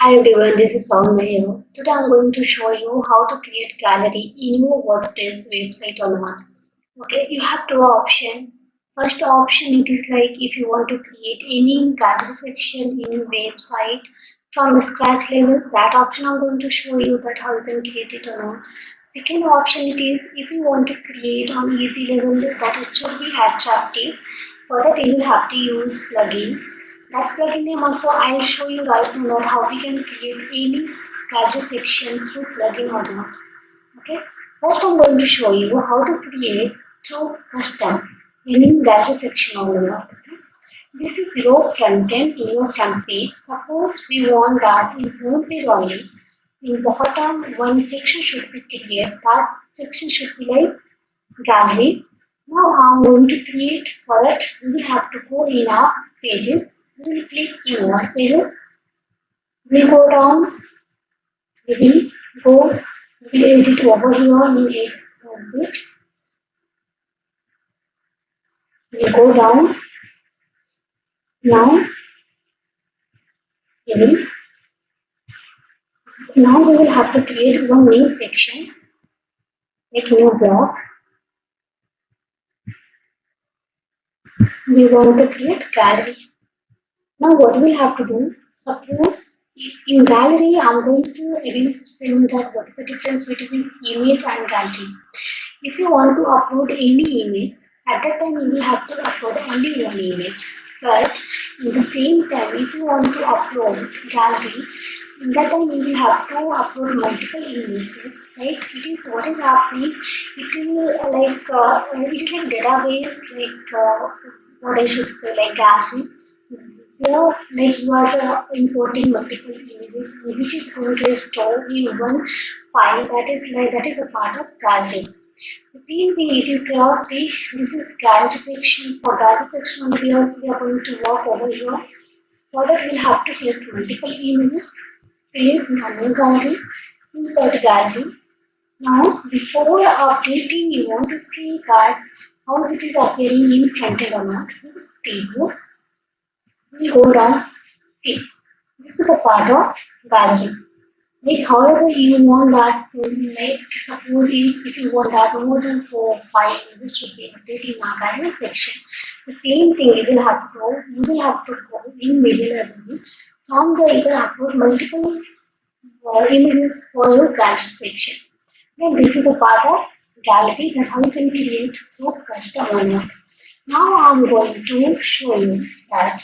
Hi everyone, this is Soumya here. Today I'm going to show you how to create gallery in your WordPress website or not. Okay, you have two options. First option it is like if you want to create any gallery section in your website from the scratch level, that option I'm going to show you that how you can create it or not. Second option it is if you want to create on easy level that it should be attractive. For that you will have to use plugin. That plugin name also I'll show you right now that how we can create any gallery section through plugin or not. Okay. First, I'm going to show you how to create through custom in gallery section on the web. Okay. This is your front end in your front page. Suppose we want that in home page only. In bottom, one section should be created. That section should be like gallery. Now I'm going to create for it. We will have to go in our pages. We will click in our pages. We go down. We will go. We will edit over here in edit page. We go down. Now we will we will have to create one new section, like new block. We want to create gallery. Now what we have to do? Suppose in gallery, I'm going to again explain that what is the difference between image and gallery. If you want to upload any image, at that time you will have to upload only one image. But in the same time, if you want to upload gallery, in that time you will have to upload multiple images. Like it is what is happening. It is like database, what I should say, like gallery. There, like you are importing multiple images, which is going to store in one file. That is the part of gallery. The same thing it is there. See, this is gallery section. For gallery section, we are going to work over here. For that, we'll have to select multiple images, create a new gallery, insert gallery. Now, before updating, you want to see that how it is appearing in front end or not. Preview. We go down. See, this is the part of gallery. Like however you want that, like suppose if you want that more than 4 or 5 images should be updated in our gallery section. The same thing you will have to go in middle level. From there you can upload multiple images for your gallery section. Then this is the part of gallery that how you can create through custom one. Now I'm going to show you that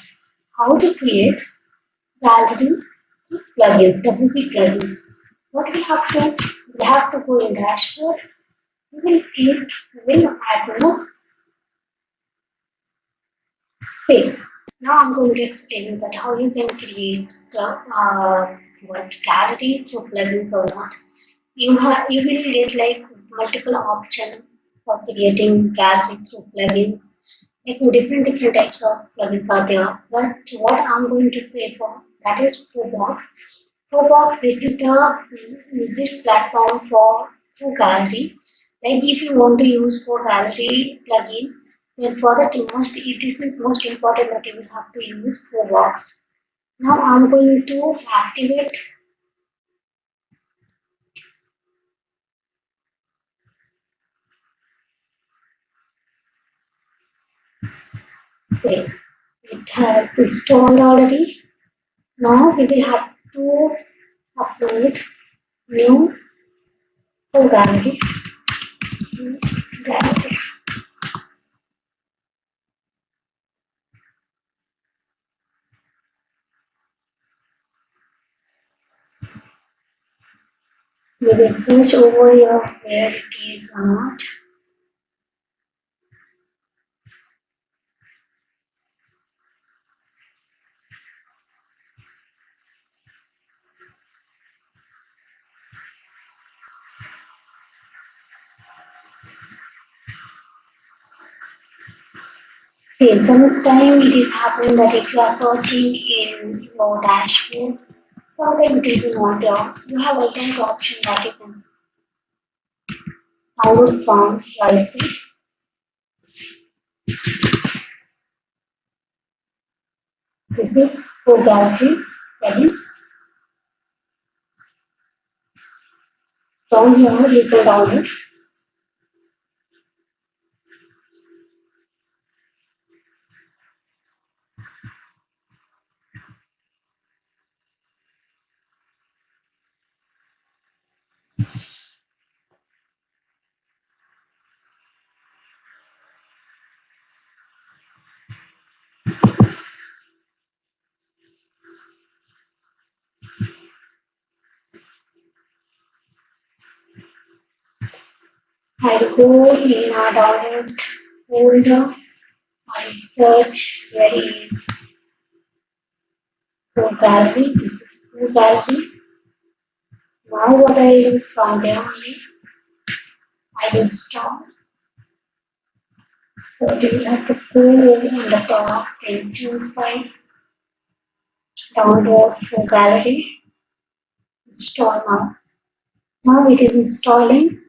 how to create gallery through plugins, WP plugins. What we have to go in dashboard. We will click will add no save. Now I'm going to explain you that how you can create the what gallery through plugins or not. You will get like multiple options for creating gallery through plugins. Like different types of plugins are there. But what I'm going to pay for that is Flowbox. Flowbox, this is the best platform for gallery. Like if you want to use for gallery plugin, then for that this is most important that you will have to use Flowbox. Now I'm going to activate save. It has installed already. Now we will have to upload new gallery. Gallery. We will search over here where it is or not. See, sometimes it is happening that if you are searching in your dashboard, sometimes it will be not there. You have alternate option that you can download from right side. This is for gallery plugin. From here you can download. I'll go in our download folder and search where is Pro Gallery. This is Pro Gallery. Now what I do from there only, I install. So you have to go on the top, then choose file, download Pro Gallery, install now. Now it is installing.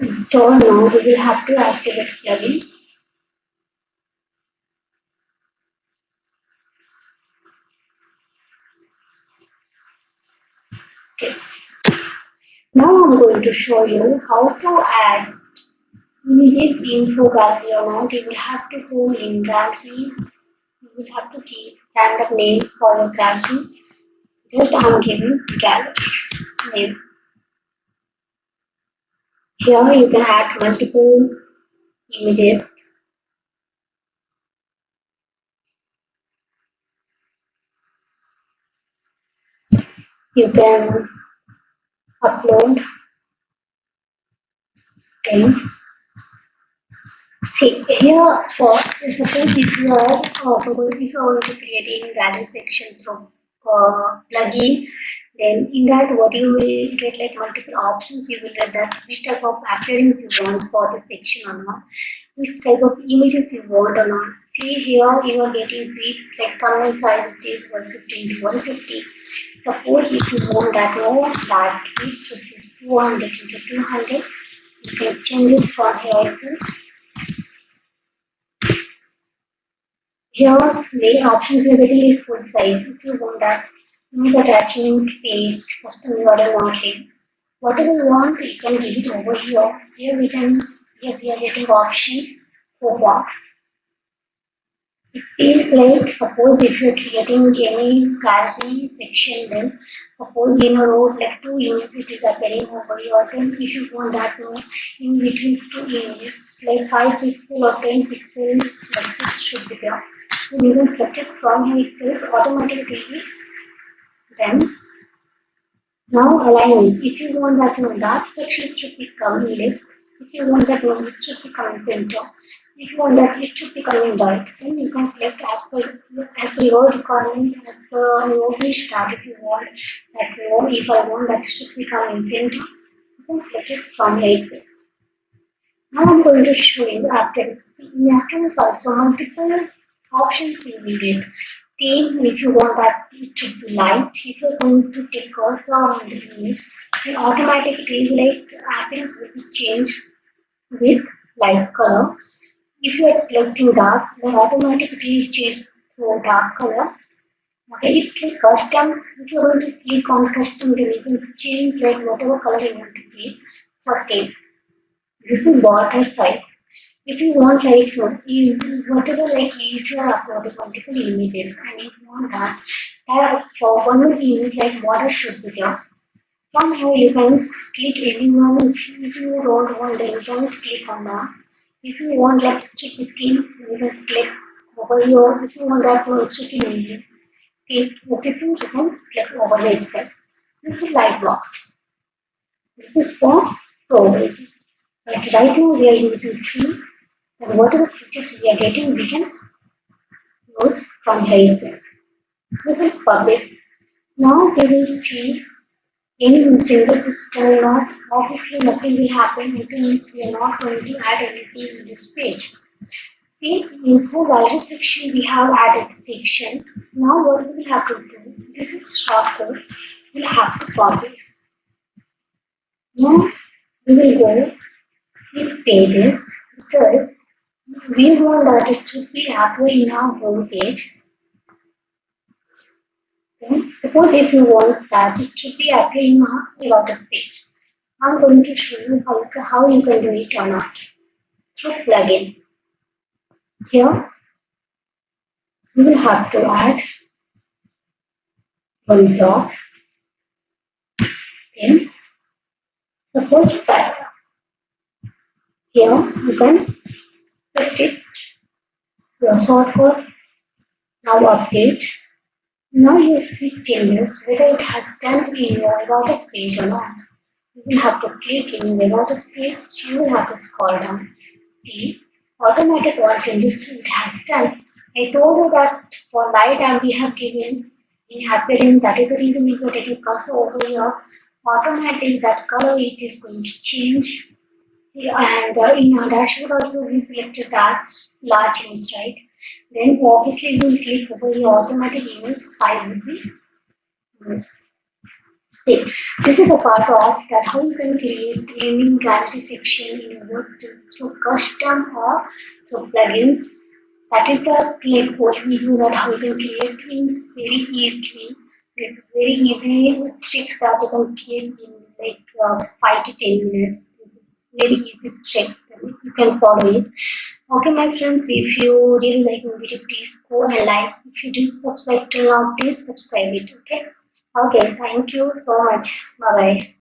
Install now. We will have to activate plugin. Okay. Now I'm going to show you how to add images in Pro Gallery or not. You will have to go in Gallery. You will have to keep random name for your gallery. Just I'm giving gallery name. Here you can add multiple images. You can upload them. See here for suppose if you are if you are creating gallery section through plugin, then in that what you will get like multiple options. You will get that which type of appearance you want for the section or not, which type of images you want or not. See here you are getting width like thumbnail size it is 150 into 150. Suppose if you want that more that width should be 200 into 200, you can change it from here itself. Here, the options are getting full size. If you want that image attachment page, custom URL only, whatever you want, you can give it over here. Here we are getting option for box. It is like suppose if you're creating any gallery section, then suppose in a row like two images it is appearing over here. Then if you want that one in between two images like 5 pixel or 10 pixels, like this should be there. So you can select it from here itself automatically. Then now alignment. If you want that one, that section should be coming left. If you want that one, it should be coming center. If you want that, it should be coming right. Then you can select as per your requirement, as per your wish that if you want that one, if I want that should be coming center, you can select it from here itself. Now I'm going to show you Aptens. In Aptens also multiple options you will get. Theme, if you want that it should be light. If you're going to take cursor on the image, then automatically like Aptens will be changed with light color. If you are selecting dark, then automatically it changes to dark color. Okay, it's like custom. If you're going to click on custom, then you can change like whatever color you want to click for theme. This is border size. If you want like whatever like if you are uploading multiple images and if you want that for one more image like border should be there. From here you can click anyone if you don't want then you can click on that. If you want like it should be thin, you can click over here. If you want that one it should be medium. Click everything you can select over here itself. This is light blocks. This is for pro basic. But right now we are using free and whatever features we are getting we can use from here itself. We will publish. Now we will see any changes is done or not. Obviously nothing will happen. It means we are not going to add anything in this page. See, in for gallery section, we have added section. Now what we will have to do, this is shortcut, we'll have to copy. Now we will go in pages because we want that it should be applied in our home page. Then suppose if you want that it should be applied in our Lotus page. I'm going to show you how you can do it or not through plugin. Here we will have to add one block. Then suppose paragraph. Here you can paste it your shortcode. Now update. Now you see changes whether it has done in your Lotus page or not. You will have to click in the Lotus page. You will have to scroll down. See, automatic all changes it has done. I told you that for light and we have given in appearance. That is the reason if you are taking cursor over here, automatically that color it is going to change. Yeah, and in our dashboard also we selected that large image, right? Then obviously we'll click over here, automatic image size will be. See, this is the part of that how you can create any gallery section in WordPress through custom or through plugins. That is the clip what we do that how you can create in very easily. This is very easy tricks that you can create in like 5 to 10 minutes. This is very easy tricks that you can follow it. Okay, my friends, if you really like my video, please go and like. If you didn't subscribe till now, please subscribe it. Okay. Okay. Thank you so much. Bye bye.